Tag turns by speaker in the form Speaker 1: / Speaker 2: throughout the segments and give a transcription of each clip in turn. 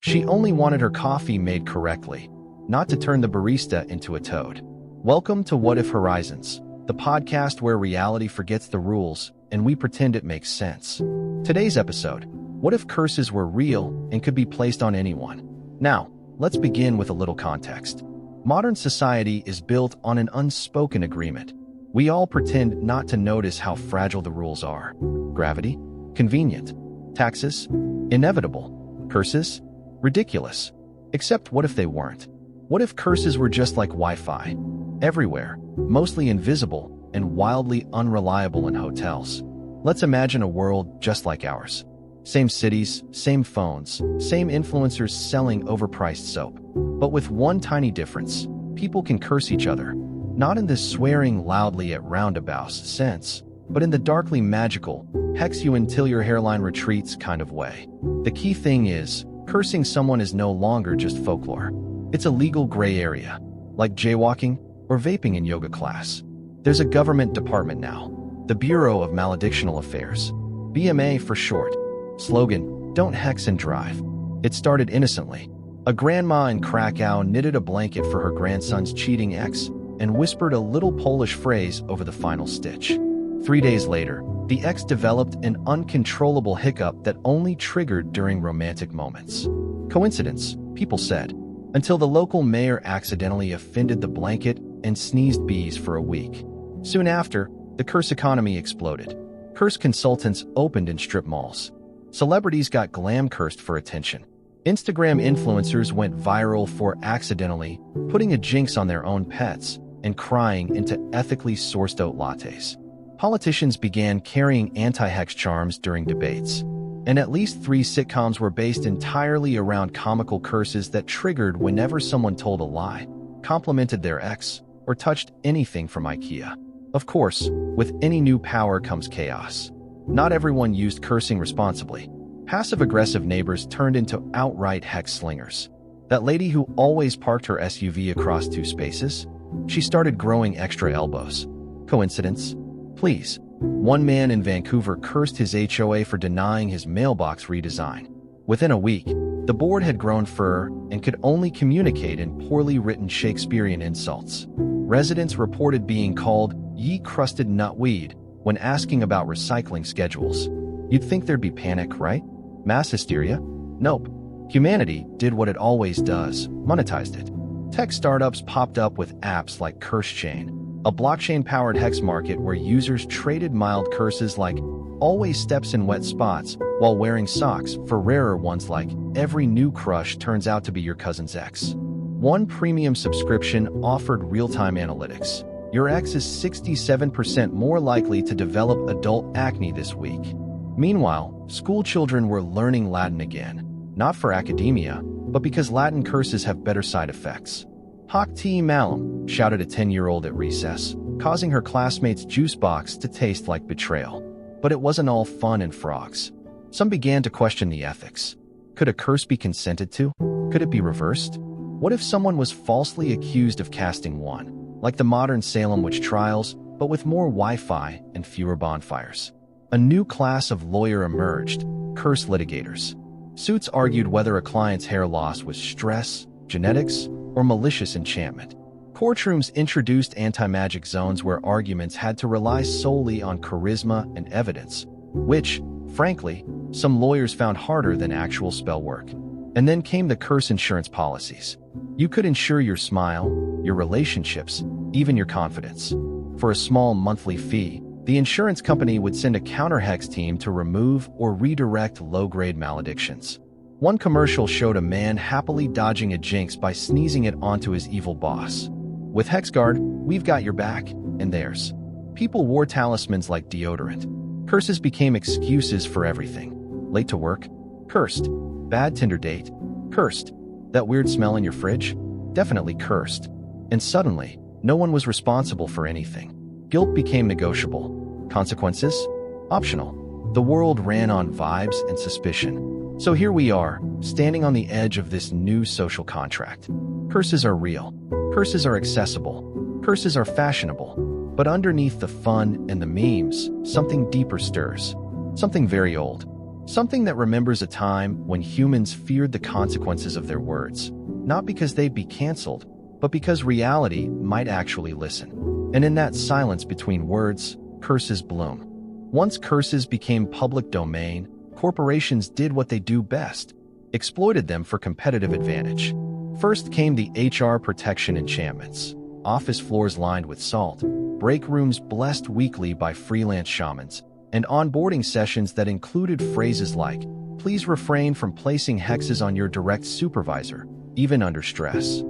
Speaker 1: She only wanted her coffee made correctly, not to turn the barista into a toad. Welcome to What If Horizons, the podcast where reality forgets the rules and we pretend it makes sense. Today's episode: what if curses were real and could be placed on anyone? Now, let's begin with a little context. Modern society is built on an unspoken agreement. We all pretend not to notice how fragile the rules are. Gravity? Convenient. Taxes? Inevitable. Curses? Ridiculous. Except what if they weren't? What if curses were just like Wi-Fi? Everywhere, mostly invisible, and wildly unreliable in hotels. Let's imagine a world just like ours. Same cities, same phones, same influencers selling overpriced soap. But with one tiny difference: people can curse each other. Not in this swearing loudly at roundabouts sense, but in the darkly magical, hex you until your hairline retreats kind of way. The key thing is, cursing someone is no longer just folklore. It's a legal gray area, like jaywalking or vaping in yoga class. There's a government department now, the Bureau of Maledictional Affairs, BMA for short. Slogan: don't hex and drive. It started innocently. A grandma in Krakow knitted a blanket for her grandson's cheating ex and whispered a little Polish phrase over the final stitch. 3 days later, the ex developed an uncontrollable hiccup that only triggered during romantic moments. Coincidence, people said, until the local mayor accidentally offended the blanket and sneezed bees for a week. Soon after, the curse economy exploded. Curse consultants opened in strip malls. Celebrities got glam cursed for attention. Instagram influencers went viral for accidentally putting a jinx on their own pets and crying into ethically sourced oat lattes. Politicians began carrying anti-hex charms during debates. And at least 3 sitcoms were based entirely around comical curses that triggered whenever someone told a lie, complimented their ex, or touched anything from IKEA. Of course, with any new power comes chaos. Not everyone used cursing responsibly. Passive-aggressive neighbors turned into outright hex slingers. That lady who always parked her SUV across 2 spaces? She started growing extra elbows. Coincidence? Please. One man in Vancouver cursed his HOA for denying his mailbox redesign. Within a week, the board had grown fur and could only communicate in poorly written Shakespearean insults. Residents reported being called "ye-crusted nutweed" when asking about recycling schedules. You'd think there'd be panic, right? Mass hysteria? Nope. Humanity did what it always does: monetized it. Tech startups popped up with apps like CurseChain, a blockchain-powered hex market where users traded mild curses like "always steps in wet spots" while wearing socks for rarer ones like "every new crush turns out to be your cousin's ex." One premium subscription offered real-time analytics. Your ex is 67% more likely to develop adult acne this week. Meanwhile, school children were learning Latin again, not for academia, but because Latin curses have better side effects. "Hoc te malum," shouted a 10-year-old at recess, causing her classmates' juice box to taste like betrayal. But it wasn't all fun and frogs. Some began to question the ethics. Could a curse be consented to? Could it be reversed? What if someone was falsely accused of casting one, like the modern Salem witch trials, but with more Wi-Fi and fewer bonfires? A new class of lawyer emerged: curse litigators. Suits argued whether a client's hair loss was stress, genetics, or malicious enchantment. Courtrooms introduced anti-magic zones where arguments had to rely solely on charisma and evidence, which, frankly, some lawyers found harder than actual spell work. And then came the curse insurance policies. You could insure your smile, your relationships, even your confidence. For a small monthly fee, the insurance company would send a counter-hex team to remove or redirect low-grade maledictions. One commercial showed a man happily dodging a jinx by sneezing it onto his evil boss. With HexGuard, we've got your back and theirs. People wore talismans like deodorant. Curses became excuses for everything. Late to work? Cursed. Bad Tinder date? Cursed. That weird smell in your fridge? Definitely cursed. And suddenly, no one was responsible for anything. Guilt became negotiable. Consequences? Optional. The world ran on vibes and suspicion. So here we are, standing on the edge of this new social contract. Curses are real. Curses are accessible. Curses are fashionable. But underneath the fun and the memes, something deeper stirs. Something very old. Something that remembers a time when humans feared the consequences of their words, not because they'd be canceled, but because reality might actually listen. And in that silence between words, curses bloom. Once curses became public domain, corporations did what they do best, exploited them for competitive advantage. First came the HR protection enchantments, office floors lined with salt, break rooms blessed weekly by freelance shamans, and onboarding sessions that included phrases like, "Please refrain from placing hexes on your direct supervisor, even under stress."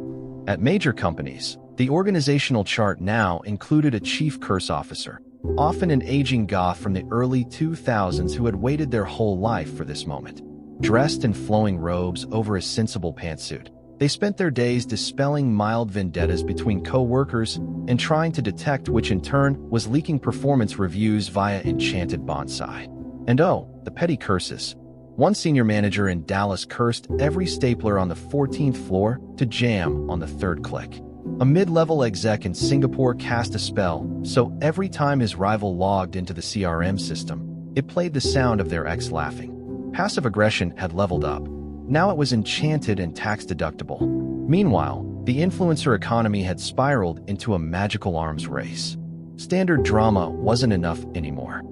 Speaker 1: At major companies, the organizational chart now included a chief curse officer, often an aging goth from the early 2000s who had waited their whole life for this moment. Dressed in flowing robes over a sensible pantsuit, they spent their days dispelling mild vendettas between co-workers and trying to detect which in turn was leaking performance reviews via enchanted bonsai. And oh, the petty curses. One senior manager in Dallas cursed every stapler on the 14th floor to jam on the third click. A mid-level exec in Singapore cast a spell, so every time his rival logged into the CRM system, it played the sound of their ex laughing. Passive aggression had leveled up. Now it was enchanted and tax-deductible. Meanwhile, the influencer economy had spiraled into a magical arms race. Standard drama wasn't enough anymore.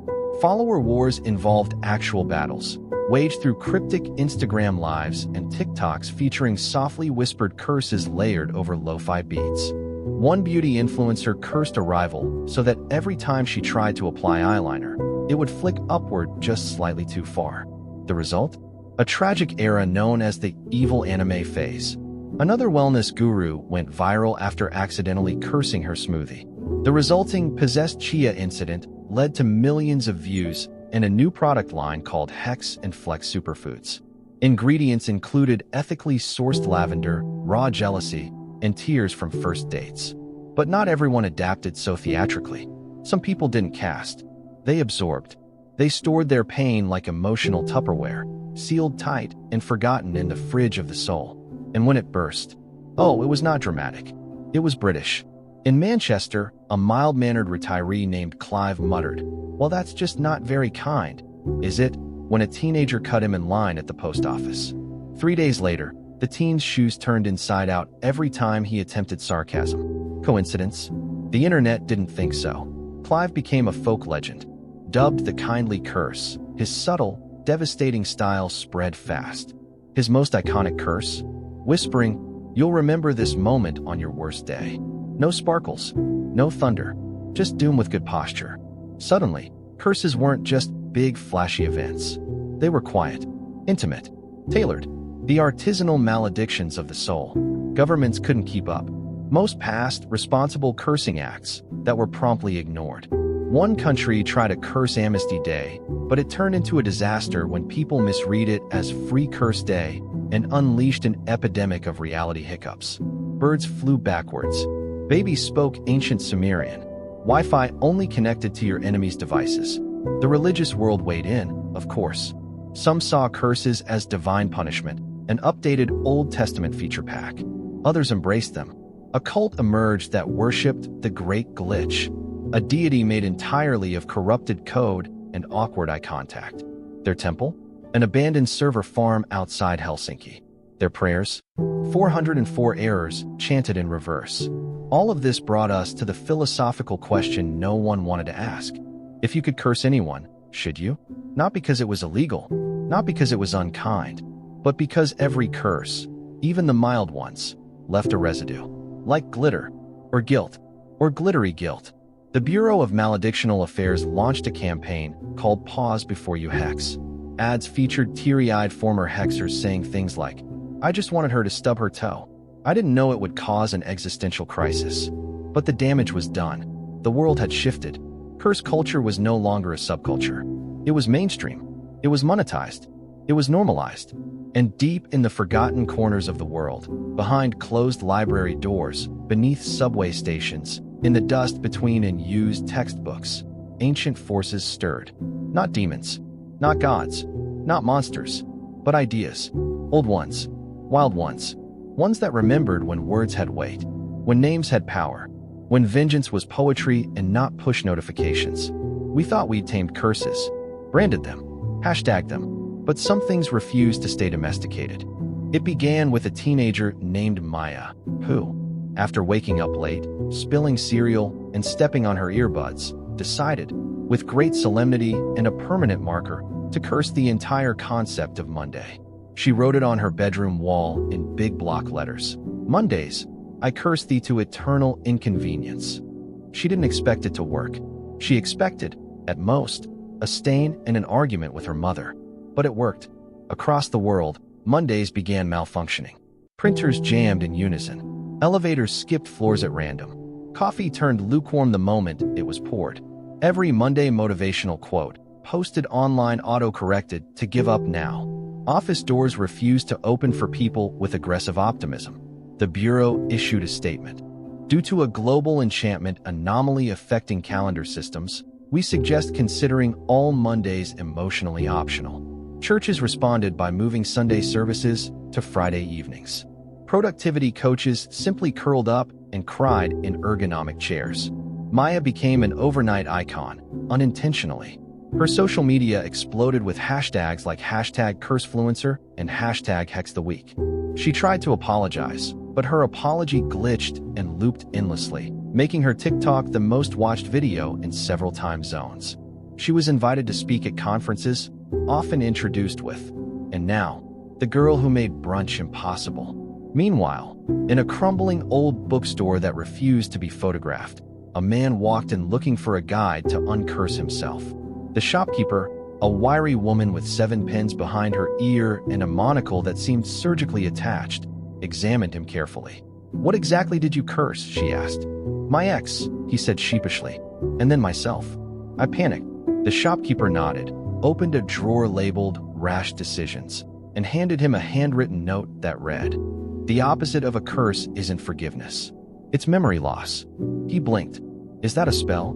Speaker 1: Follower wars involved actual battles, waged through cryptic Instagram lives and TikToks featuring softly whispered curses layered over lo-fi beats. One beauty influencer cursed a rival so that every time she tried to apply eyeliner, it would flick upward just slightly too far. The result? A tragic era known as the evil anime phase. Another wellness guru went viral after accidentally cursing her smoothie. The resulting possessed chia incident led to millions of views and a new product line called Hex and Flex Superfoods. Ingredients included ethically sourced lavender, raw jealousy, and tears from first dates. But not everyone adapted so theatrically. Some people didn't cast. They absorbed. They stored their pain like emotional Tupperware, sealed tight and forgotten in the fridge of the soul. And when it burst, oh, it was not dramatic. It was British. In Manchester, a mild-mannered retiree named Clive muttered, "Well, that's just not very kind, is it?" when a teenager cut him in line at the post office. 3 days later, the teen's shoes turned inside out every time he attempted sarcasm. Coincidence? The internet didn't think so. Clive became a folk legend, dubbed the kindly curse. His subtle, devastating style spread fast. His most iconic curse? Whispering, "You'll remember this moment on your worst day." No sparkles, no thunder, just doom with good posture. Suddenly, curses weren't just big, flashy events. They were quiet, intimate, tailored. The artisanal maledictions of the soul. Governments couldn't keep up. Most passed responsible cursing acts that were promptly ignored. One country tried a curse amnesty day, but it turned into a disaster when people misread it as Free Curse Day and unleashed an epidemic of reality hiccups. Birds flew backwards. Babies spoke ancient Sumerian. Wi-Fi only connected to your enemy's devices. The religious world weighed in, of course. Some saw curses as divine punishment, an updated Old Testament feature pack. Others embraced them. A cult emerged that worshipped the Great Glitch, a deity made entirely of corrupted code and awkward eye contact. Their temple? An abandoned server farm outside Helsinki. Their prayers? 404 errors chanted in reverse. All of this brought us to the philosophical question no one wanted to ask. If you could curse anyone, should you? Not because it was illegal, not because it was unkind, but because every curse, even the mild ones, left a residue. Like glitter, or guilt, or glittery guilt. The Bureau of Maledictional Affairs launched a campaign called Pause Before You Hex. Ads featured teary-eyed former hexers saying things like, "I just wanted her to stub her toe. I didn't know it would cause an existential crisis." But the damage was done. The world had shifted. Curse culture was no longer a subculture. It was mainstream. It was monetized. It was normalized. And deep in the forgotten corners of the world, behind closed library doors, beneath subway stations, in the dust between unused textbooks, ancient forces stirred. Not demons. Not gods. Not monsters. But ideas. Old ones. Wild ones. Ones that remembered when words had weight, when names had power, when vengeance was poetry and not push notifications. We thought we'd tamed curses, branded them, hashtagged them, But some things refused to stay domesticated. It began with a teenager named Maya, who, after waking up late, spilling cereal, and stepping on her earbuds, decided, with great solemnity and a permanent marker, to curse the entire concept of Monday. She wrote it on her bedroom wall in big block letters. "Mondays, I curse thee to eternal inconvenience." She didn't expect it to work. She expected, at most, a stain and an argument with her mother. But it worked. Across the world, Mondays began malfunctioning. Printers jammed in unison. Elevators skipped floors at random. Coffee turned lukewarm the moment it was poured. Every Monday motivational quote, posted online auto-corrected to give up now. Office doors refused to open for people with aggressive optimism. The Bureau issued a statement. Due to a global enchantment anomaly affecting calendar systems, we suggest considering all Mondays emotionally optional. Churches responded by moving Sunday services to Friday evenings. Productivity coaches simply curled up and cried in ergonomic chairs. Maya became an overnight icon, unintentionally. Her social media exploded with hashtags like #cursefluencer and #hexedtheweek. She tried to apologize, but her apology glitched and looped endlessly, making her TikTok the most watched video in several time zones. She was invited to speak at conferences, often introduced with, "And now, the girl who made brunch impossible." Meanwhile, in a crumbling old bookstore that refused to be photographed, a man walked in looking for a guide to uncurse himself. The shopkeeper, a wiry woman with 7 pins behind her ear and a monocle that seemed surgically attached, examined him carefully. "What exactly did you curse?" she asked. "My ex," he said sheepishly, "and then myself." I panicked. The shopkeeper nodded, opened a drawer labeled "Rash Decisions," and handed him a handwritten note that read, "The opposite of a curse isn't forgiveness. It's memory loss." He blinked. "Is that a spell?"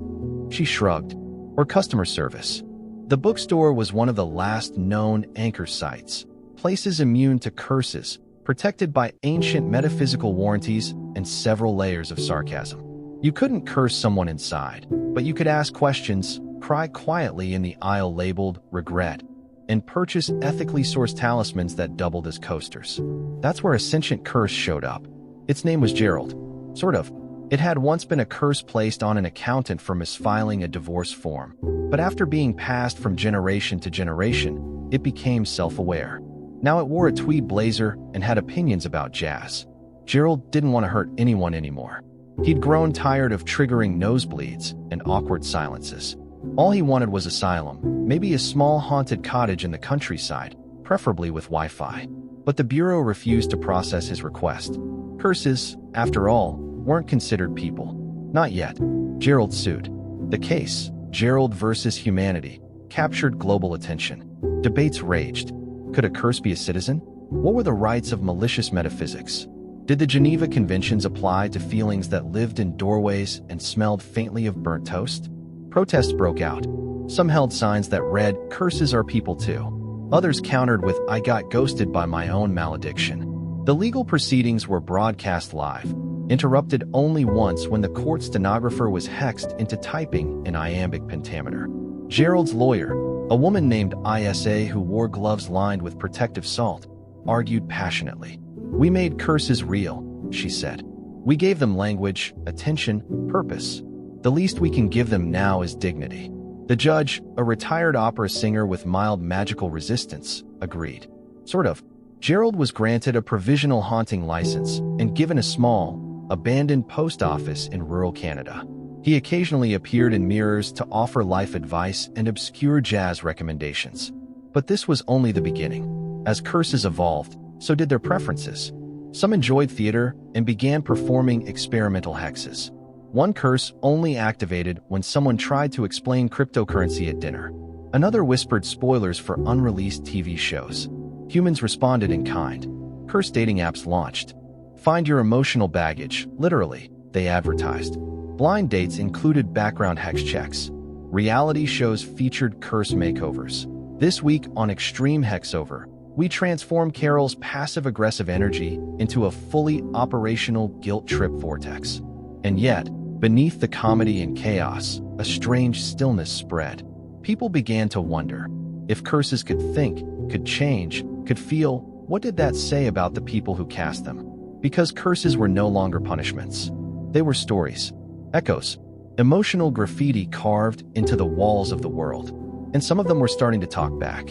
Speaker 1: She shrugged. "Or customer service." The bookstore was one of the last known anchor sites, places immune to curses, protected by ancient metaphysical warranties and several layers of sarcasm. You couldn't curse someone inside, but you could ask questions, cry quietly in the aisle labeled "regret," and purchase ethically sourced talismans that doubled as coasters. That's where a sentient curse showed up. Its name was Gerald. Sort of. It had once been a curse placed on an accountant for misfiling a divorce form, but after being passed from generation to generation, it became self-aware. Now it wore a tweed blazer and had opinions about jazz. Gerald didn't want to hurt anyone anymore. He'd grown tired of triggering nosebleeds and awkward silences. All he wanted was asylum, maybe a small haunted cottage in the countryside, preferably with Wi-Fi. But the Bureau refused to process his request. Curses, after all, weren't considered people. Not yet. Gerald sued. The case, Gerald versus Humanity, captured global attention. Debates raged. Could a curse be a citizen? What were the rights of malicious metaphysics? Did the Geneva Conventions apply to feelings that lived in doorways and smelled faintly of burnt toast? Protests broke out. Some held signs that read, "Curses are people too." Others countered with, "I got ghosted by my own malediction." The legal proceedings were broadcast live, interrupted only once when the court stenographer was hexed into typing an iambic pentameter. Gerald's lawyer, a woman named Isa who wore gloves lined with protective salt, argued passionately. "We made curses real," she said. "We gave them language, attention, purpose. The least we can give them now is dignity." The judge, a retired opera singer with mild magical resistance, agreed. Sort of. Gerald was granted a provisional haunting license and given a small, abandoned post office in rural Canada. He occasionally appeared in mirrors to offer life advice and obscure jazz recommendations. But this was only the beginning. As curses evolved, so did their preferences. Some enjoyed theater and began performing experimental hexes. One curse only activated when someone tried to explain cryptocurrency at dinner. Another whispered spoilers for unreleased TV shows. Humans responded in kind. Curse dating apps launched. Find your emotional baggage, literally, they advertised. Blind dates included background hex checks. Reality shows featured curse makeovers. This week on Extreme Hexover, we transform Carol's passive-aggressive energy into a fully operational guilt trip vortex. And yet, beneath the comedy and chaos, a strange stillness spread. People began to wonder, if curses could think, could change, could feel, what did that say about the people who cast them? Because curses were no longer punishments. They were stories, echoes, emotional graffiti carved into the walls of the world. And some of them were starting to talk back.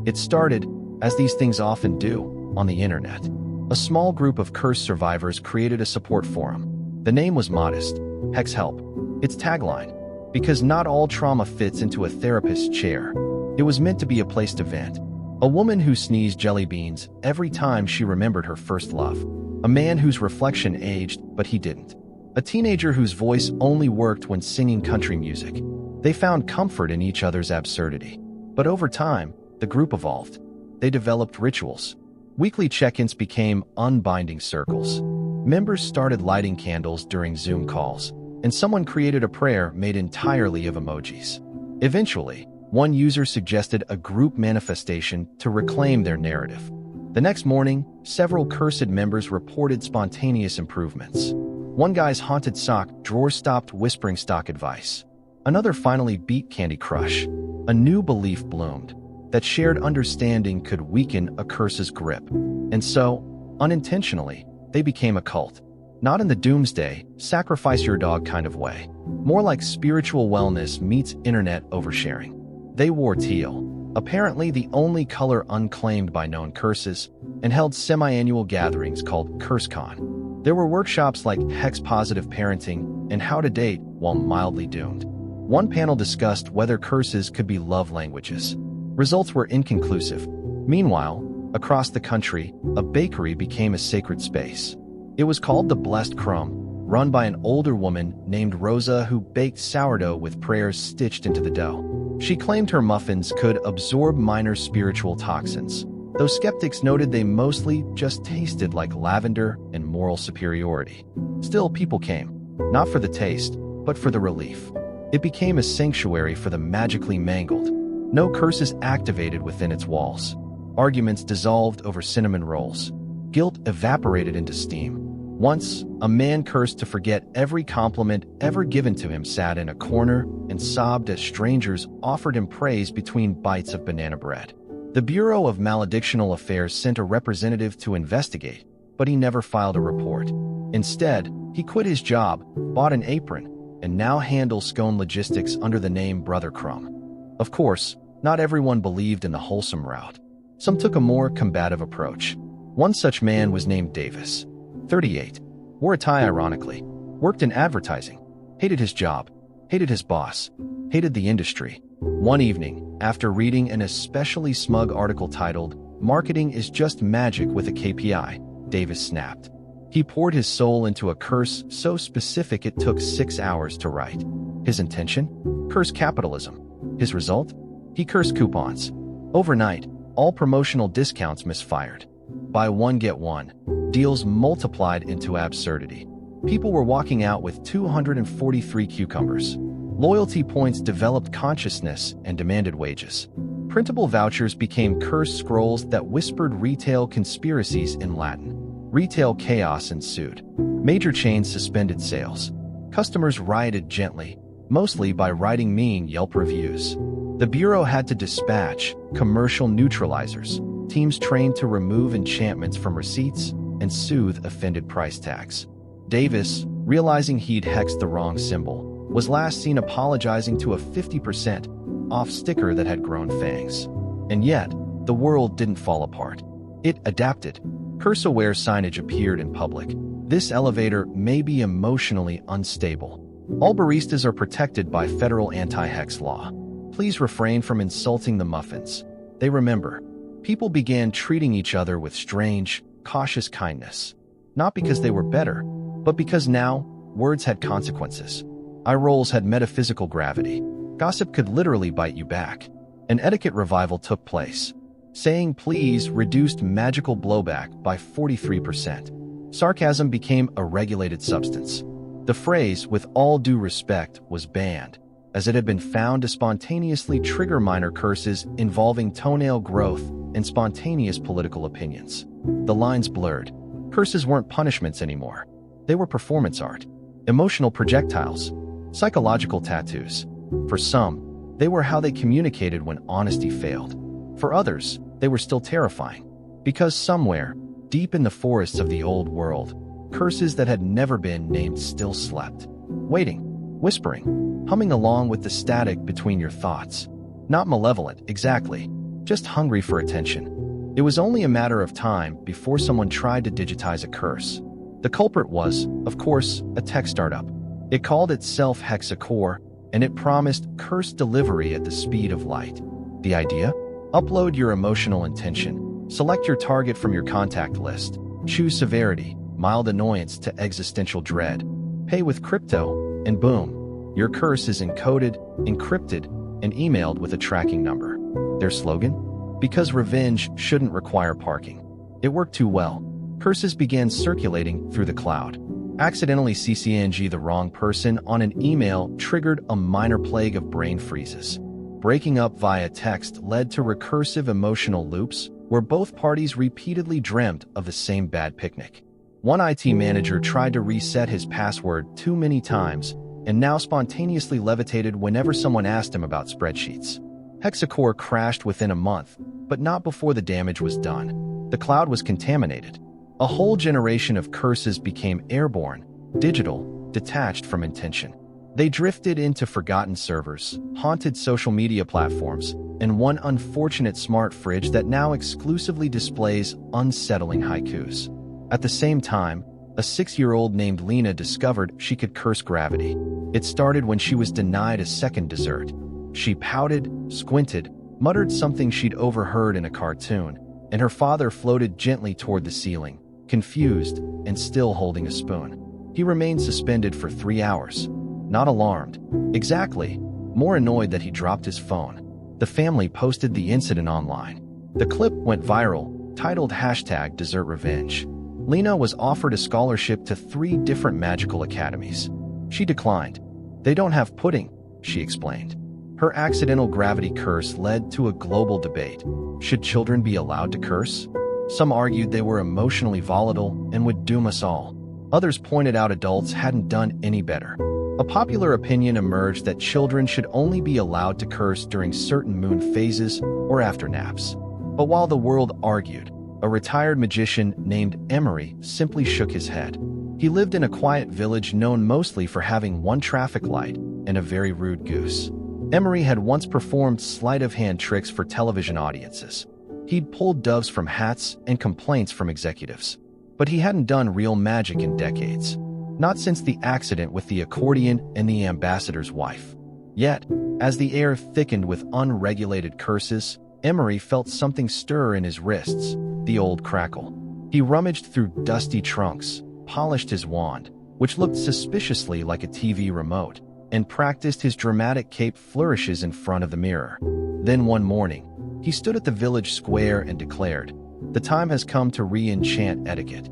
Speaker 1: It started, as these things often do, on the internet. A small group of curse survivors created a support forum. The name was modest, Hex Help. Its tagline, because not all trauma fits into a therapist's chair. It was meant to be a place to vent. A woman who sneezed jelly beans every time she remembered her first love. A man whose reflection aged, but he didn't. A teenager whose voice only worked when singing country music. They found comfort in each other's absurdity. But over time, the group evolved. They developed rituals. Weekly check-ins became unbinding circles. Members started lighting candles during Zoom calls, and someone created a prayer made entirely of emojis. Eventually, one user suggested a group manifestation to reclaim their narrative. The next morning, several cursed members reported spontaneous improvements. One guy's haunted sock drawer stopped whispering stock advice. Another finally beat Candy Crush. A new belief bloomed, that shared understanding could weaken a curse's grip. And so, unintentionally, they became a cult. Not in the doomsday, sacrifice your dog kind of way. More like spiritual wellness meets internet oversharing. They wore teal, apparently the only color unclaimed by known curses, and held semi-annual gatherings called CurseCon. There were workshops like hex-positive parenting and how to date while mildly doomed. One panel discussed whether curses could be love languages. Results were inconclusive. Meanwhile, across the country, a bakery became a sacred space. It was called the Blessed Crumb, run by an older woman named Rosa who baked sourdough with prayers stitched into the dough. She claimed her muffins could absorb minor spiritual toxins, though skeptics noted they mostly just tasted like lavender and moral superiority. Still, people came, not for the taste, but for the relief. It became a sanctuary for the magically mangled. No curses activated within its walls. Arguments dissolved over cinnamon rolls. Guilt evaporated into steam. Once, a man cursed to forget every compliment ever given to him sat in a corner and sobbed as strangers offered him praise between bites of banana bread. The Bureau of Maledictional Affairs sent a representative to investigate, but he never filed a report. Instead, he quit his job, bought an apron, and now handles scone logistics under the name Brother Crumb. Of course, not everyone believed in the wholesome route. Some took a more combative approach. One such man was named Davis, 38, wore a tie ironically, worked in advertising, hated his job, hated his boss, hated the industry. One evening, after reading an especially smug article titled, "Marketing is just magic with a KPI," Davis snapped. He poured his soul into a curse so specific it took 6 hours to write. His intention? Curse capitalism. His result? He cursed coupons. Overnight, all promotional discounts misfired. Buy one, get one. Deals multiplied into absurdity. People were walking out with 243 cucumbers. Loyalty points developed consciousness and demanded wages. Printable vouchers became cursed scrolls that whispered retail conspiracies in Latin. Retail chaos ensued. Major chains suspended sales. Customers rioted gently, mostly by writing mean Yelp reviews. The Bureau had to dispatch commercial neutralizers, teams trained to remove enchantments from receipts and soothe offended price tags. Davis, realizing he'd hexed the wrong symbol, was last seen apologizing to a 50% off sticker that had grown fangs. And yet, the world didn't fall apart. It adapted. Curse-aware signage appeared in public. This elevator may be emotionally unstable. All baristas are protected by federal anti-hex law. Please refrain from insulting the muffins. They remember. People began treating each other with strange, cautious kindness. Not because they were better, but because now, words had consequences. Eye rolls had metaphysical gravity. Gossip could literally bite you back. An etiquette revival took place. Saying please reduced magical blowback by 43%. Sarcasm became a regulated substance. The phrase, with all due respect, was banned, as it had been found to spontaneously trigger minor curses involving toenail growth and spontaneous political opinions. The lines blurred. Curses weren't punishments anymore. They were performance art, emotional projectiles, psychological tattoos. For some, they were how they communicated when honesty failed. For others, they were still terrifying. Because somewhere, deep in the forests of the old world, curses that had never been named still slept, waiting, whispering, humming along with the static between your thoughts. Not malevolent, exactly, just hungry for attention. It was only a matter of time before someone tried to digitize a curse. The culprit was, of course, a tech startup. It called itself Hexacore, and it promised curse delivery at the speed of light. The idea? Upload your emotional intention, select your target from your contact list, choose severity, mild annoyance to existential dread, pay with crypto, and boom, your curse is encoded, encrypted, and emailed with a tracking number. Their slogan? Because revenge shouldn't require parking. It worked too well. Curses began circulating through the cloud. Accidentally CCNG the wrong person on an email triggered a minor plague of brain freezes. Breaking up via text led to recursive emotional loops where both parties repeatedly dreamt of the same bad picnic. One IT manager tried to reset his password too many times and now spontaneously levitated whenever someone asked him about spreadsheets. Hexacore crashed within a month, but not before the damage was done. The cloud was contaminated. A whole generation of curses became airborne, digital, detached from intention. They drifted into forgotten servers, haunted social media platforms, and one unfortunate smart fridge that now exclusively displays unsettling haikus. At the same time, a 6-year-old named Lena discovered she could curse gravity. It started when she was denied a second dessert. She pouted, squinted, muttered something she'd overheard in a cartoon, and her father floated gently toward the ceiling, confused and still holding a spoon. He remained suspended for 3 hours. Not alarmed. Exactly. More annoyed that he dropped his phone. The family posted the incident online. The clip went viral, titled #DessertRevenge. Lena was offered a scholarship to 3 different magical academies. She declined. They don't have pudding, she explained. Her accidental gravity curse led to a global debate. Should children be allowed to curse? Some argued they were emotionally volatile and would doom us all. Others pointed out adults hadn't done any better. A popular opinion emerged that children should only be allowed to curse during certain moon phases or after naps. But while the world argued, a retired magician named Emery simply shook his head. He lived in a quiet village known mostly for having one traffic light and a very rude goose. Emery had once performed sleight-of-hand tricks for television audiences. He'd pulled doves from hats and complaints from executives. But he hadn't done real magic in decades. Not since the accident with the accordion and the ambassador's wife. Yet, as the air thickened with unregulated curses, Emery felt something stir in his wrists, the old crackle. He rummaged through dusty trunks, polished his wand, which looked suspiciously like a TV remote, and practiced his dramatic cape flourishes in front of the mirror. Then one morning, he stood at the village square and declared, "The time has come to re-enchant etiquette."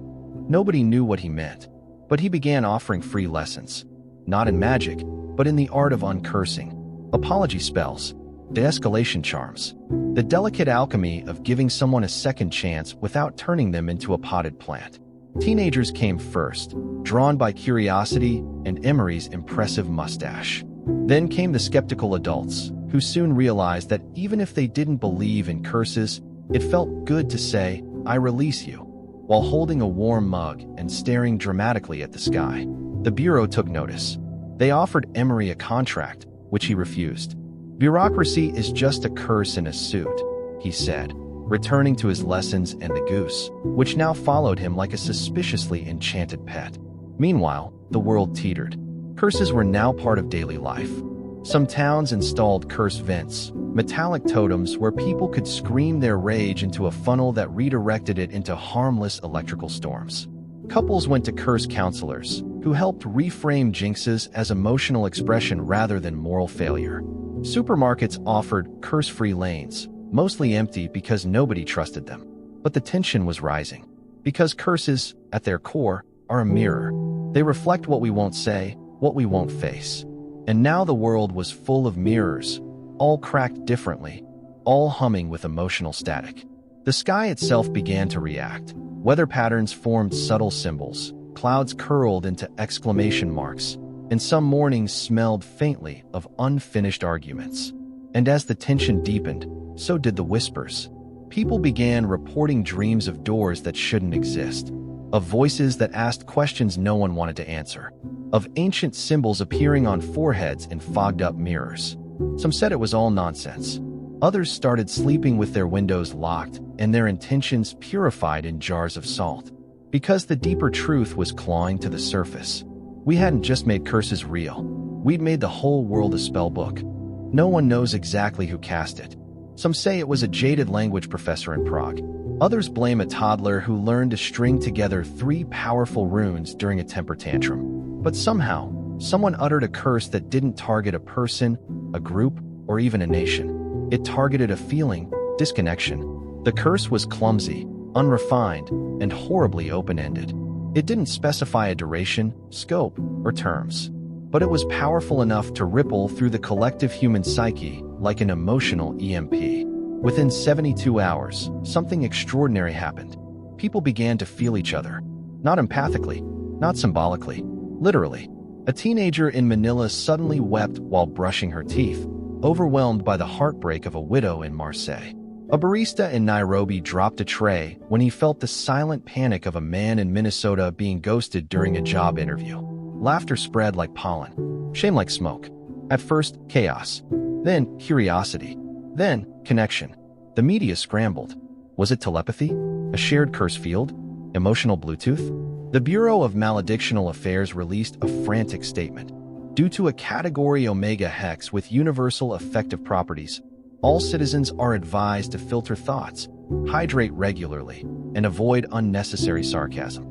Speaker 1: Nobody knew what he meant, but he began offering free lessons. Not in magic, but in the art of uncursing. Apology spells, de-escalation charms, the delicate alchemy of giving someone a second chance without turning them into a potted plant. Teenagers came first, drawn by curiosity and Emery's impressive mustache. Then came the skeptical adults, who soon realized that even if they didn't believe in curses, it felt good to say, "I release you," while holding a warm mug and staring dramatically at the sky. The bureau took notice. They offered Emery a contract, which he refused. "Bureaucracy is just a curse in a suit," he said, returning to his lessons and the goose, which now followed him like a suspiciously enchanted pet. Meanwhile, the world teetered. Curses were now part of daily life. Some towns installed curse vents, metallic totems where people could scream their rage into a funnel that redirected it into harmless electrical storms. Couples went to curse counselors, who helped reframe jinxes as emotional expression rather than moral failure. Supermarkets offered curse-free lanes, mostly empty because nobody trusted them. But the tension was rising. Because curses, at their core, are a mirror. They reflect what we won't say, what we won't face. And now the world was full of mirrors, all cracked differently, all humming with emotional static. The sky itself began to react. Weather patterns formed subtle symbols, clouds curled into exclamation marks, and some mornings smelled faintly of unfinished arguments. And as the tension deepened, so did the whispers. People began reporting dreams of doors that shouldn't exist, of voices that asked questions no one wanted to answer, of ancient symbols appearing on foreheads in fogged-up mirrors. Some said it was all nonsense. Others started sleeping with their windows locked and their intentions purified in jars of salt. Because the deeper truth was clawing to the surface. We hadn't just made curses real. We'd made the whole world a spell book. No one knows exactly who cast it. Some say it was a jaded language professor in Prague. Others blame a toddler who learned to string together 3 powerful runes during a temper tantrum. But somehow, someone uttered a curse that didn't target a person, a group, or even a nation. It targeted a feeling, disconnection. The curse was clumsy, unrefined, and horribly open-ended. It didn't specify a duration, scope, or terms. But it was powerful enough to ripple through the collective human psyche like an emotional EMP. Within 72 hours, something extraordinary happened. People began to feel each other. Not empathically, not symbolically, literally. A teenager in Manila suddenly wept while brushing her teeth, overwhelmed by the heartbreak of a widow in Marseille. A barista in Nairobi dropped a tray when he felt the silent panic of a man in Minnesota being ghosted during a job interview. Laughter spread like pollen, shame like smoke. At first, chaos. Then, curiosity. Then, connection. The media scrambled. Was it telepathy? A shared curse field? Emotional Bluetooth? The Bureau of Maledictional Affairs released a frantic statement. Due to a Category Omega hex with universal effective properties, all citizens are advised to filter thoughts, hydrate regularly, and avoid unnecessary sarcasm.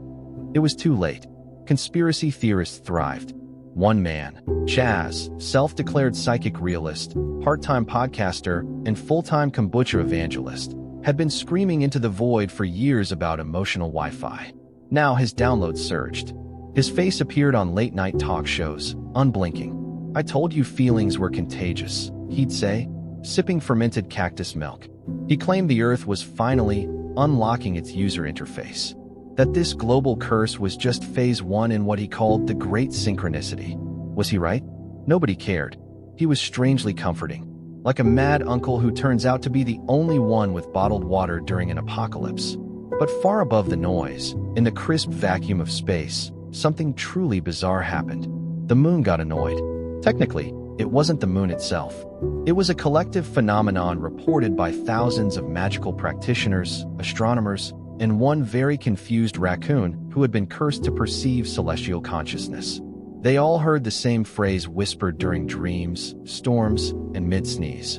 Speaker 1: It was too late. Conspiracy theorists thrived. One man, Chaz, self-declared psychic realist, part-time podcaster, and full-time kombucha evangelist, had been screaming into the void for years about emotional Wi-Fi. Now his downloads surged. His face appeared on late-night talk shows, unblinking. "I told you feelings were contagious," he'd say, sipping fermented cactus milk. He claimed the Earth was finally unlocking its user interface. That this global curse was just phase 1 in what he called the Great Synchronicity. Was he right? Nobody cared. He was strangely comforting, like a mad uncle who turns out to be the only one with bottled water during an apocalypse. But far above the noise, in the crisp vacuum of space, something truly bizarre happened. The moon got annoyed. Technically, it wasn't the moon itself. It was a collective phenomenon reported by thousands of magical practitioners, astronomers, and one very confused raccoon who had been cursed to perceive celestial consciousness. They all heard the same phrase whispered during dreams, storms, and mid-sneeze.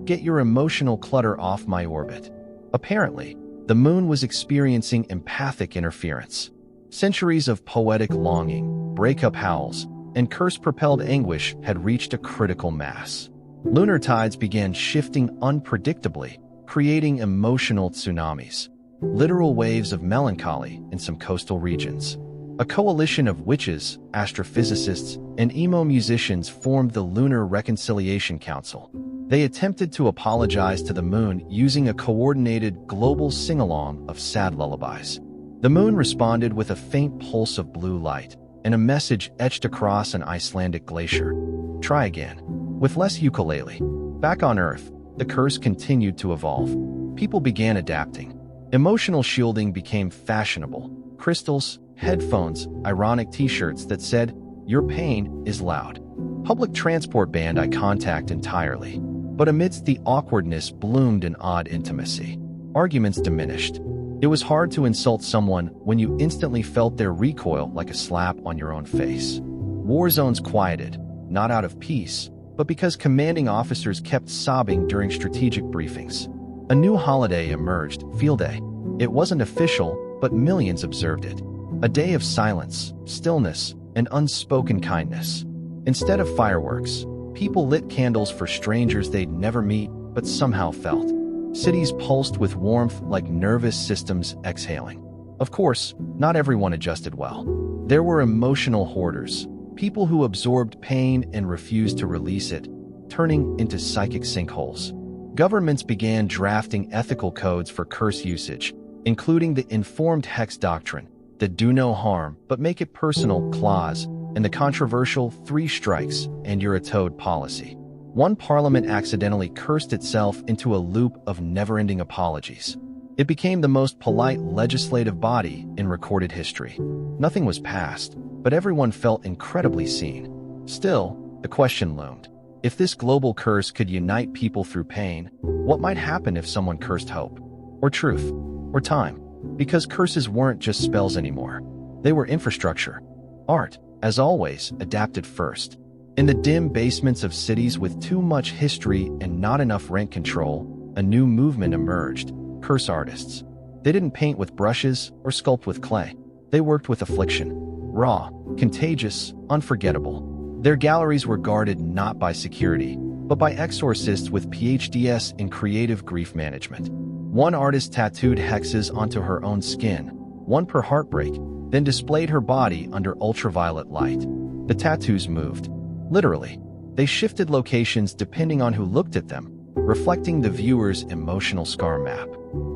Speaker 1: "Get your emotional clutter off my orbit." Apparently, the moon was experiencing empathic interference. Centuries of poetic longing, breakup howls, and curse-propelled anguish had reached a critical mass. Lunar tides began shifting unpredictably, creating emotional tsunamis. Literal waves of melancholy in some coastal regions. A coalition of witches, astrophysicists, and emo musicians formed the Lunar Reconciliation Council. They attempted to apologize to the moon using a coordinated global sing-along of sad lullabies. The moon responded with a faint pulse of blue light and a message etched across an Icelandic glacier. Try again. With less ukulele. Back on Earth, the curse continued to evolve. People began adapting. Emotional shielding became fashionable. Crystals, headphones, ironic t-shirts that said, "Your pain is loud." Public transport banned eye contact entirely. But amidst the awkwardness bloomed an odd intimacy. Arguments diminished. It was hard to insult someone when you instantly felt their recoil like a slap on your own face. War zones quieted, not out of peace, but because commanding officers kept sobbing during strategic briefings. A new holiday emerged, Field Day. It wasn't official, but millions observed it. A day of silence, stillness, and unspoken kindness. Instead of fireworks, people lit candles for strangers they'd never meet, but somehow felt. Cities pulsed with warmth like nervous systems exhaling. Of course, not everyone adjusted well. There were emotional hoarders, people who absorbed pain and refused to release it, turning into psychic sinkholes. Governments began drafting ethical codes for curse usage, including the informed hex doctrine, the do no harm but make it personal clause, and the controversial 3 strikes and you're a toad policy. One parliament accidentally cursed itself into a loop of never-ending apologies. It became the most polite legislative body in recorded history. Nothing was passed, but everyone felt incredibly seen. Still, the question loomed. If this global curse could unite people through pain, what might happen if someone cursed hope, or truth, or time? Because curses weren't just spells anymore. They were infrastructure. Art, as always, adapted first. In the dim basements of cities with too much history and not enough rent control, a new movement emerged: curse artists. They didn't paint with brushes or sculpt with clay. They worked with affliction. Raw, contagious, unforgettable. Their galleries were guarded not by security, but by exorcists with PhDs in creative grief management. One artist tattooed hexes onto her own skin, one per heartbreak, then displayed her body under ultraviolet light. The tattoos moved. Literally, they shifted locations depending on who looked at them, reflecting the viewer's emotional scar map.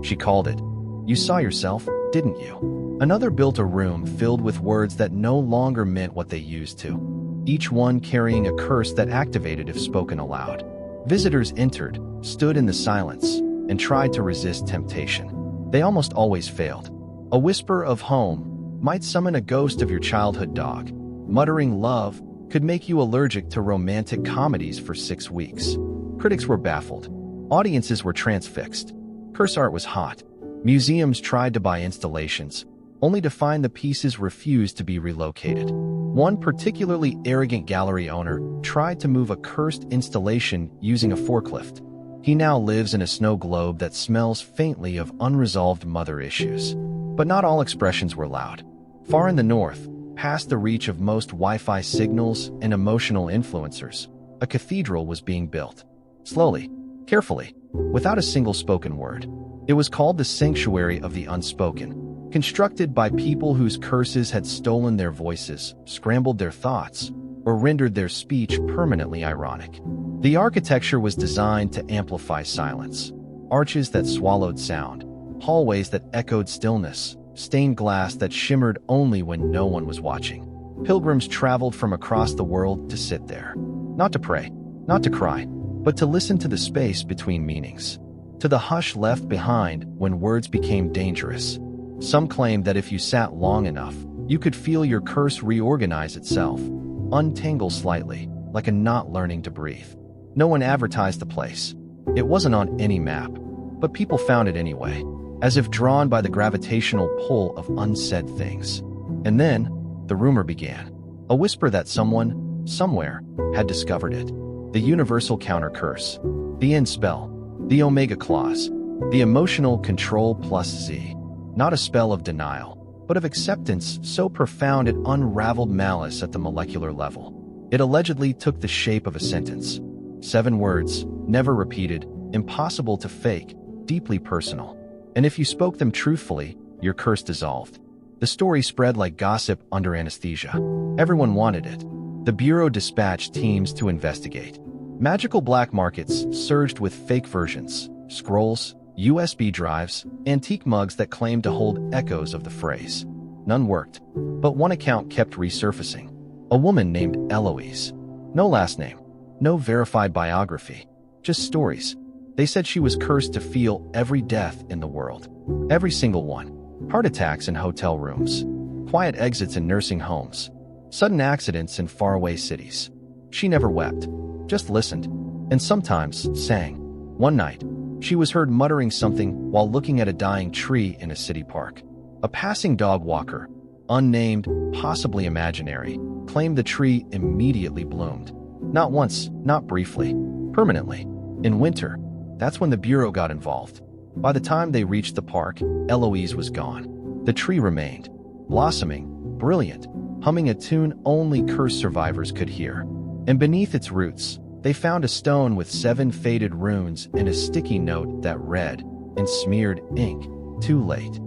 Speaker 1: She called it, "You saw yourself, didn't you?" Another built a room filled with words that no longer meant what they used to, each one carrying a curse that activated if spoken aloud. Visitors entered, stood in the silence, and tried to resist temptation. They almost always failed. A whisper of home might summon a ghost of your childhood dog. Muttering love could make you allergic to romantic comedies for 6 weeks. Critics were baffled. Audiences were transfixed. Curse art was hot. Museums tried to buy installations, only to find the pieces refused to be relocated. One particularly arrogant gallery owner tried to move a cursed installation using a forklift. He now lives in a snow globe that smells faintly of unresolved mother issues. But not all expressions were loud. Far in the north, past the reach of most Wi-Fi signals and emotional influencers, a cathedral was being built. Slowly, carefully, without a single spoken word. It was called the Sanctuary of the Unspoken, constructed by people whose curses had stolen their voices, scrambled their thoughts, or rendered their speech permanently ironic. The architecture was designed to amplify silence. Arches that swallowed sound, hallways that echoed stillness, stained glass that shimmered only when no one was watching. Pilgrims traveled from across the world to sit there. Not to pray, not to cry, but to listen to the space between meanings. To the hush left behind when words became dangerous. Some claimed that if you sat long enough, you could feel your curse reorganize itself, untangle slightly, like a knot learning to breathe. No one advertised the place. It wasn't on any map, but people found it anyway, as if drawn by the gravitational pull of unsaid things. And then, the rumor began. A whisper that someone, somewhere, had discovered it. The universal counter curse. The end spell. The Omega clause. The emotional control plus Z. Not a spell of denial, but of acceptance so profound it unraveled malice at the molecular level. It allegedly took the shape of a sentence. 7 words, never repeated, impossible to fake, deeply personal. And if you spoke them truthfully, your curse dissolved. The story spread like gossip under anesthesia. Everyone wanted it. The Bureau dispatched teams to investigate. Magical black markets surged with fake versions, scrolls, USB drives, antique mugs that claimed to hold echoes of the phrase. None worked, but one account kept resurfacing. A woman named Eloise. No last name, no verified biography, just stories. They said she was cursed to feel every death in the world. Every single one. Heart attacks in hotel rooms. Quiet exits in nursing homes. Sudden accidents in faraway cities. She never wept, just listened, and sometimes sang. One night, she was heard muttering something while looking at a dying tree in a city park. A passing dog walker, unnamed, possibly imaginary, claimed the tree immediately bloomed. Not once, not briefly, permanently. In winter, that's when the Bureau got involved. By the time they reached the park, Eloise was gone. The tree remained, blossoming, brilliant, humming a tune only cursed survivors could hear. And beneath its roots, they found a stone with 7 faded runes and a sticky note that read, in smeared ink, "Too late."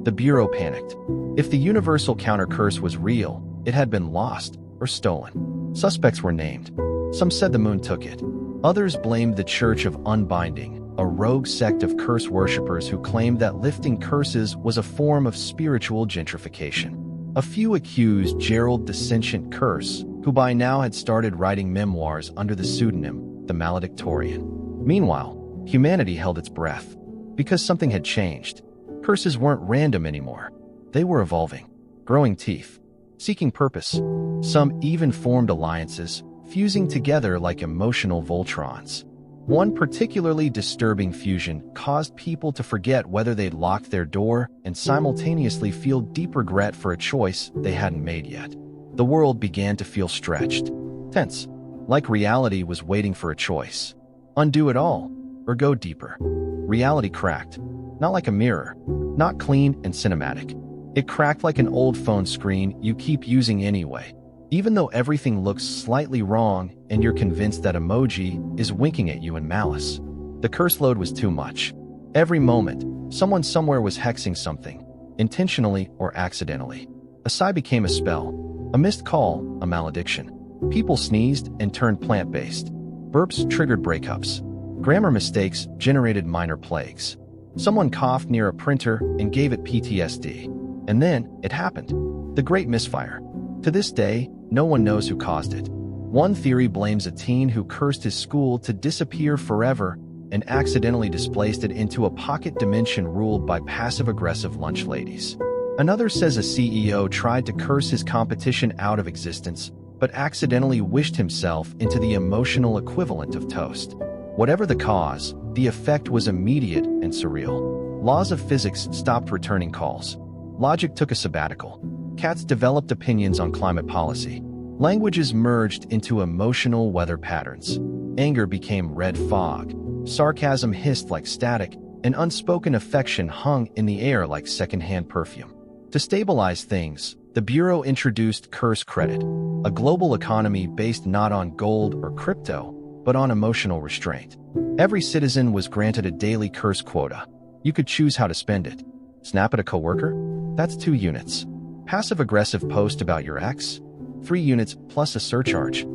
Speaker 1: The Bureau panicked. If the universal counter curse was real, it had been lost or stolen. Suspects were named. Some said the moon took it. Others blamed the Church of Unbinding, a rogue sect of curse worshippers who claimed that lifting curses was a form of spiritual gentrification. A few accused Gerald the Sentient Curse, who by now had started writing memoirs under the pseudonym the valedictorian. Meanwhile, humanity held its breath, because something had changed. Curses weren't random anymore. They were evolving, growing teeth, seeking purpose. Some even formed alliances, fusing together like emotional Voltrons. One particularly disturbing fusion caused people to forget whether they'd locked their door and simultaneously feel deep regret for a choice they hadn't made yet. The world began to feel stretched, tense, like reality was waiting for a choice. Undo it all, or go deeper. Reality cracked, not like a mirror, not clean and cinematic. It cracked like an old phone screen you keep using anyway, even though everything looks slightly wrong and you're convinced that emoji is winking at you in malice. The curse load was too much. Every moment, someone somewhere was hexing something, intentionally or accidentally. A sigh became a spell, a missed call, a malediction. People sneezed and turned plant-based. Burps triggered breakups. Grammar mistakes generated minor plagues. Someone coughed near a printer and gave it PTSD. And then, it happened. The Great Misfire. To this day, no one knows who caused it. One theory blames a teen who cursed his school to disappear forever and accidentally displaced it into a pocket dimension ruled by passive-aggressive lunch ladies. Another says a CEO tried to curse his competition out of existence, but accidentally wished himself into the emotional equivalent of toast. Whatever the cause, the effect was immediate and surreal. Laws of physics stopped returning calls. Logic took a sabbatical. Cats developed opinions on climate policy. Languages merged into emotional weather patterns. Anger became red fog. Sarcasm hissed like static, and unspoken affection hung in the air like secondhand perfume. To stabilize things, the Bureau introduced curse credit, a global economy based not on gold or crypto, but on emotional restraint. Every citizen was granted a daily curse quota. You could choose how to spend it. Snap at a coworker? That's 2 units. Passive-aggressive post about your ex? 3 units plus a surcharge.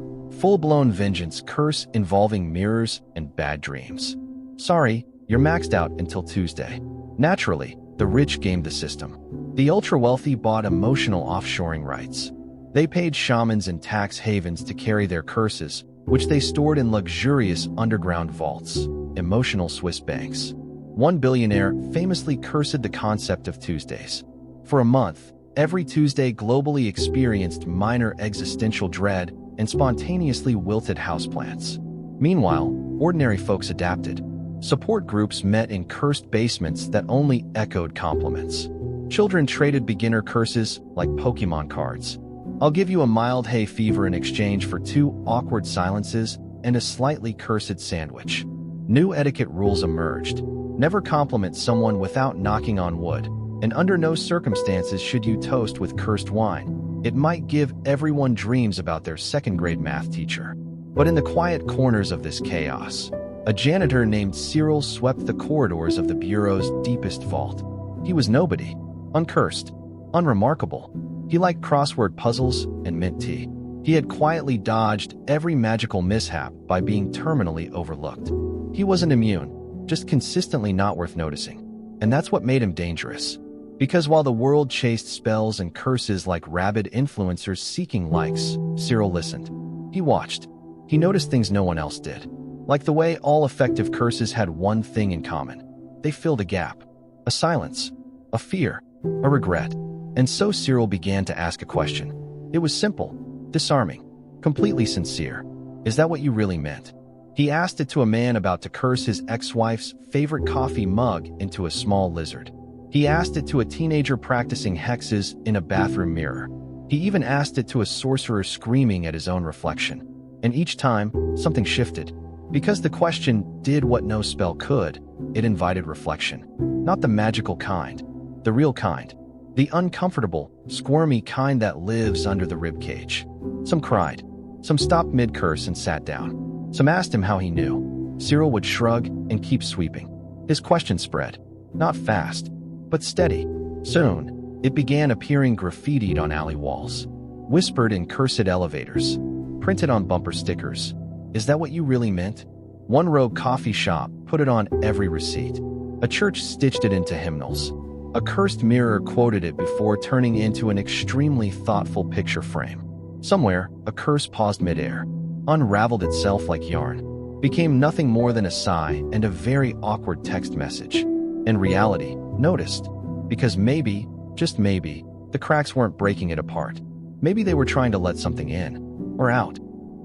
Speaker 1: Full-blown vengeance curse involving mirrors and bad dreams. Sorry, you're maxed out until Tuesday. Naturally, the rich gamed the system. The ultra-wealthy bought emotional offshoring rights. They paid shamans and tax havens to carry their curses, which they stored in luxurious underground vaults, emotional Swiss banks. One billionaire famously cursed the concept of Tuesdays. For a month, every Tuesday globally experienced minor existential dread and spontaneously wilted houseplants. Meanwhile, ordinary folks adapted. Support groups met in cursed basements that only echoed compliments. Children traded beginner curses like Pokemon cards. I'll give you a mild hay fever in exchange for 2 awkward silences and a slightly cursed sandwich. New etiquette rules emerged. Never compliment someone without knocking on wood, and under no circumstances should you toast with cursed wine. It might give everyone dreams about their second-grade math teacher. But in the quiet corners of this chaos, a janitor named Cyril swept the corridors of the Bureau's deepest vault. He was nobody, uncursed, unremarkable. He liked crossword puzzles and mint tea. He had quietly dodged every magical mishap by being terminally overlooked. He wasn't immune, just consistently not worth noticing. And that's what made him dangerous. Because while the world chased spells and curses like rabid influencers seeking likes, Cyril listened. He watched. He noticed things no one else did. Like the way all effective curses had one thing in common. They filled a gap. A silence. A fear. A regret. And so Cyril began to ask a question. It was simple, disarming, completely sincere. Is that what you really meant? He asked it to a man about to curse his ex-wife's favorite coffee mug into a small lizard. He asked it to a teenager practicing hexes in a bathroom mirror. He even asked it to a sorcerer screaming at his own reflection. And each time, something shifted. Because the question did what no spell could, it invited reflection. Not the magical kind, the real kind. The uncomfortable, squirmy kind that lives under the ribcage. Some cried. Some stopped mid-curse and sat down. Some asked him how he knew. Cyril would shrug and keep sweeping. His question spread. Not fast, but steady. Soon, it began appearing graffitied on alley walls. Whispered in cursed elevators. Printed on bumper stickers. Is that what you really meant? One rogue coffee shop put it on every receipt. A church stitched it into hymnals. A cursed mirror quoted it before turning into an extremely thoughtful picture frame. Somewhere, a curse paused midair, unraveled itself like yarn, became nothing more than a sigh and a very awkward text message. In reality, noticed, because maybe, just maybe, the cracks weren't breaking it apart. Maybe they were trying to let something in, or out.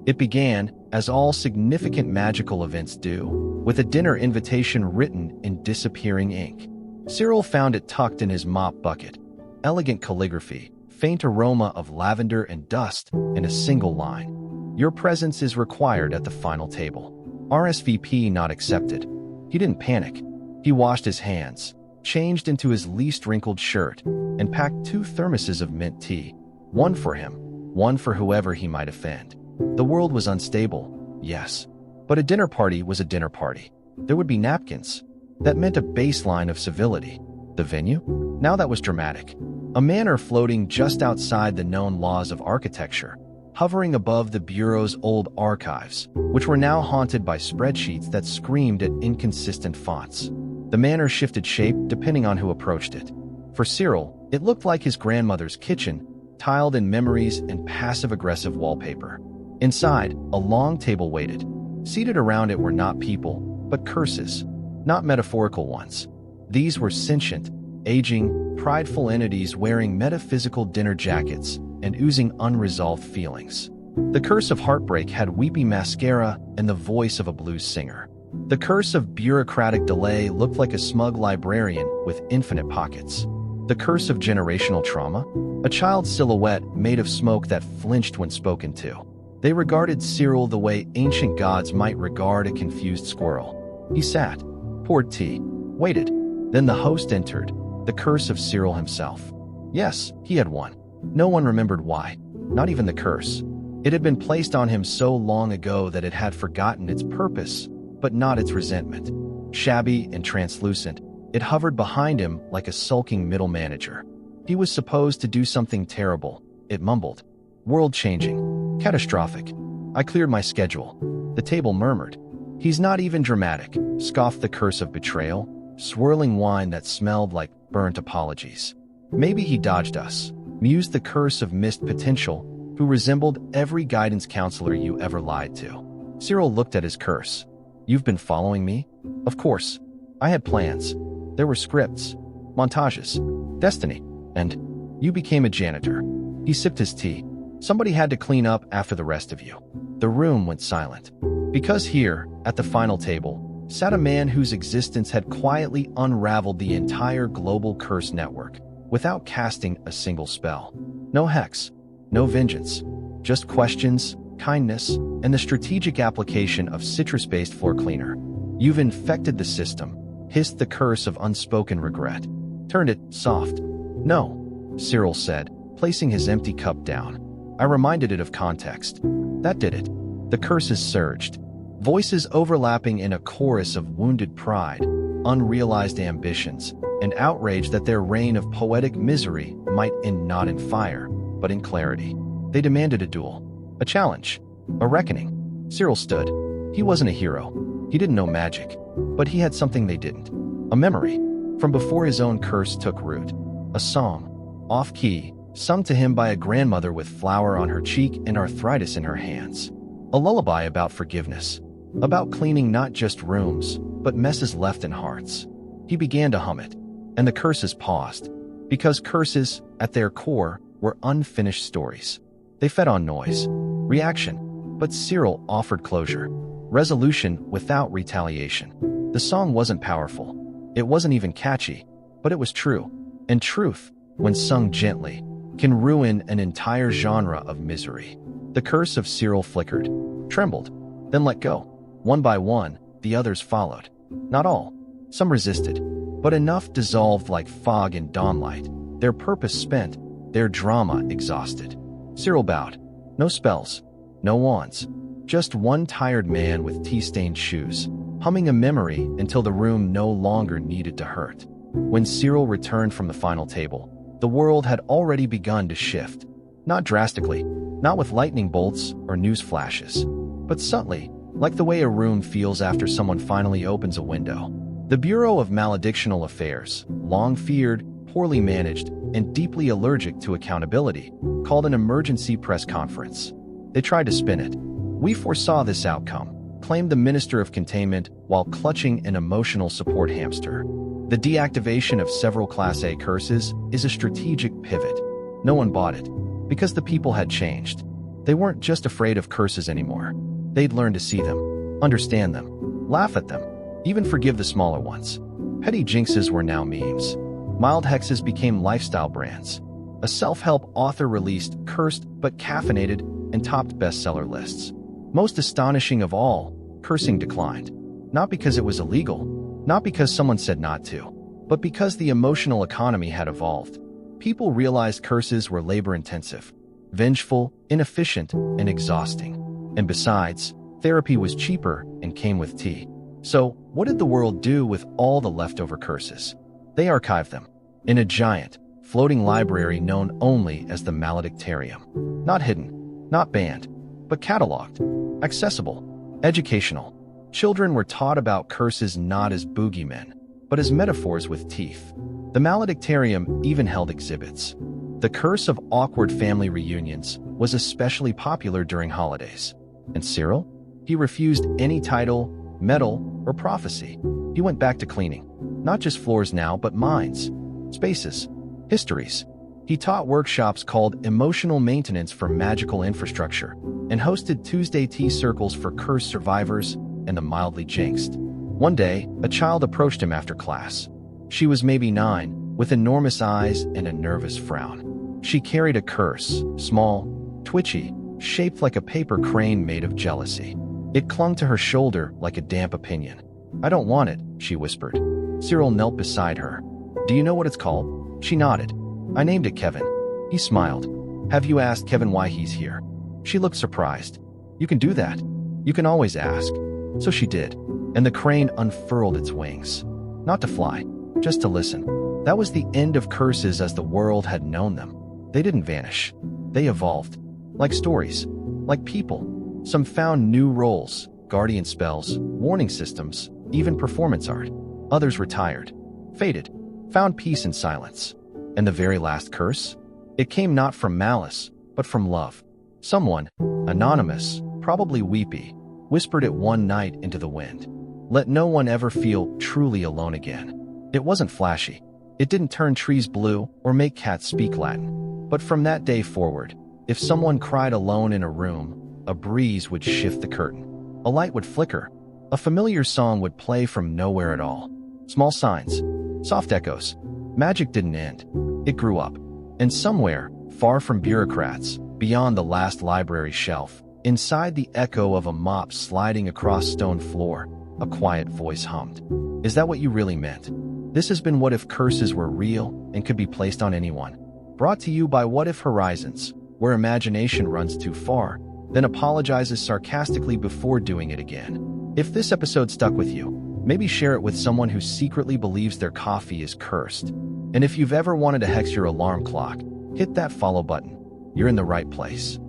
Speaker 1: It began, as all significant magical events do, with a dinner invitation written in disappearing ink. Cyril found it tucked in his mop bucket. Elegant calligraphy, faint aroma of lavender and dust in a single line. Your presence is required at the final table. RSVP not accepted. He didn't panic. He washed his hands, changed into his least wrinkled shirt, and packed 2 thermoses of mint tea. One for him, one for whoever he might offend. The world was unstable, yes. But a dinner party was a dinner party. There would be napkins. That meant a baseline of civility. The venue? Now that was dramatic. A manor floating just outside the known laws of architecture, hovering above the Bureau's old archives, which were now haunted by spreadsheets that screamed at inconsistent fonts. The manor shifted shape depending on who approached it. For Cyril, it looked like his grandmother's kitchen, tiled in memories and passive-aggressive wallpaper. Inside, a long table waited. Seated around it were not people, but curses, not metaphorical ones. These were sentient, aging, prideful entities wearing metaphysical dinner jackets and oozing unresolved feelings. The curse of heartbreak had weepy mascara and the voice of a blues singer. The curse of bureaucratic delay looked like a smug librarian with infinite pockets. The curse of generational trauma? A child's silhouette made of smoke that flinched when spoken to. They regarded Cyril the way ancient gods might regard a confused squirrel. He sat, poured tea, waited. Then the host entered, the curse of Cyril himself. Yes, he had won. No one remembered why, not even the curse. It had been placed on him so long ago that it had forgotten its purpose, but not its resentment. Shabby and translucent, it hovered behind him like a sulking middle manager. He was supposed to do something terrible, it mumbled. World-changing. Catastrophic. I cleared my schedule. The table murmured. He's not even dramatic, scoffed the curse of betrayal, swirling wine that smelled like burnt apologies. Maybe he dodged us, mused the curse of missed potential, who resembled every guidance counselor you ever lied to. Cyril looked at his curse. You've been following me? Of course. I had plans. There were scripts, montages, destiny, and you became a janitor. He sipped his tea. Somebody had to clean up after the rest of you. The room went silent. Because here, at the final table, sat a man whose existence had quietly unraveled the entire global curse network, without casting a single spell. No hex, no vengeance, just questions, kindness, and the strategic application of citrus-based floor cleaner. You've infected the system, hissed the curse of unspoken regret. Turned it soft. No, Cyril said, placing his empty cup down. I reminded it of context. That did it. The curses surged, voices overlapping in a chorus of wounded pride, unrealized ambitions, and outrage that their reign of poetic misery might end not in fire, but in clarity. They demanded a duel, a challenge, a reckoning. Cyril stood. He wasn't a hero. He didn't know magic, but he had something they didn't. A memory, from before his own curse took root. A song, off-key, sung to him by a grandmother with flour on her cheek and arthritis in her hands. A lullaby about forgiveness, about cleaning not just rooms, but messes left in hearts. He began to hum it, and the curses paused, because curses, at their core, were unfinished stories. They fed on noise, reaction, but Cyril offered closure, resolution without retaliation. The song wasn't powerful. It wasn't even catchy, but it was true. And truth, when sung gently, can ruin an entire genre of misery. The curse of Cyril flickered, trembled, then let go. One by one, the others followed. Not all. Some resisted, but enough dissolved like fog in dawnlight, their purpose spent, their drama exhausted. Cyril bowed. No spells, no wands, just one tired man with tea-stained shoes, humming a memory until the room no longer needed to hurt. When Cyril returned from the final table, the world had already begun to shift. Not drastically, not with lightning bolts or news flashes, but subtly, like the way a room feels after someone finally opens a window. The Bureau of Maledictional Affairs, long feared, poorly managed, and deeply allergic to accountability, called an emergency press conference. They tried to spin it. We foresaw this outcome. claimed the Minister of Containment while clutching an emotional support hamster. The deactivation of several Class A curses is a strategic pivot. No one bought it, because the people had changed. They weren't just afraid of curses anymore. They'd learned to see them, understand them, laugh at them, even forgive the smaller ones. Petty jinxes were now memes. Mild hexes became lifestyle brands. A self-help author released Cursed but Caffeinated and topped bestseller lists. Most astonishing of all, cursing declined. Not because it was illegal, not because someone said not to, but because the emotional economy had evolved. People realized curses were labor-intensive, vengeful, inefficient, and exhausting. And besides, therapy was cheaper and came with tea. So, what did the world do with all the leftover curses? They archived them in a giant, floating library known only as the Maledictarium. Not hidden, not banned, but cataloged, accessible, educational. Children were taught about curses not as boogeymen, but as metaphors with teeth. The Maledictarium even held exhibits. The curse of awkward family reunions was especially popular during holidays. And Cyril? He refused any title, medal, or prophecy. He went back to cleaning. Not just floors now, but minds, spaces, histories. He taught workshops called Emotional Maintenance for Magical Infrastructure and hosted Tuesday tea circles for cursed survivors and the mildly jinxed. One day, a child approached him after class. She was maybe 9, with enormous eyes and a nervous frown. She carried a curse, small, twitchy, shaped like a paper crane made of jealousy. It clung to her shoulder like a damp opinion. "I don't want it," she whispered. Cyril knelt beside her. "Do you know what it's called?" She nodded. "I named it Kevin." He smiled. "Have you asked Kevin why he's here?" She looked surprised. "You can do that. You can always ask." So she did, and the crane unfurled its wings. Not to fly, just to listen. That was the end of curses as the world had known them. They didn't vanish. They evolved. Like stories. Like people. Some found new roles, guardian spells, warning systems, even performance art. Others retired, faded, found peace in silence. And the very last curse? It came not from malice, but from love. Someone, anonymous, probably weepy, whispered it one night into the wind. Let no one ever feel truly alone again. It wasn't flashy. It didn't turn trees blue or make cats speak Latin. But from that day forward, if someone cried alone in a room, a breeze would shift the curtain. A light would flicker. A familiar song would play from nowhere at all. Small signs, soft echoes. Magic didn't end. It grew up. And somewhere, far from bureaucrats, beyond the last library shelf, inside the echo of a mop sliding across stone floor, a quiet voice hummed. Is that what you really meant? This has been What If Curses Were Real and Could Be Placed on Anyone. Brought to you by What If Horizons, where imagination runs too far, then apologizes sarcastically before doing it again. If this episode stuck with you, maybe share it with someone who secretly believes their coffee is cursed. And if you've ever wanted to hex your alarm clock, hit that follow button. You're in the right place.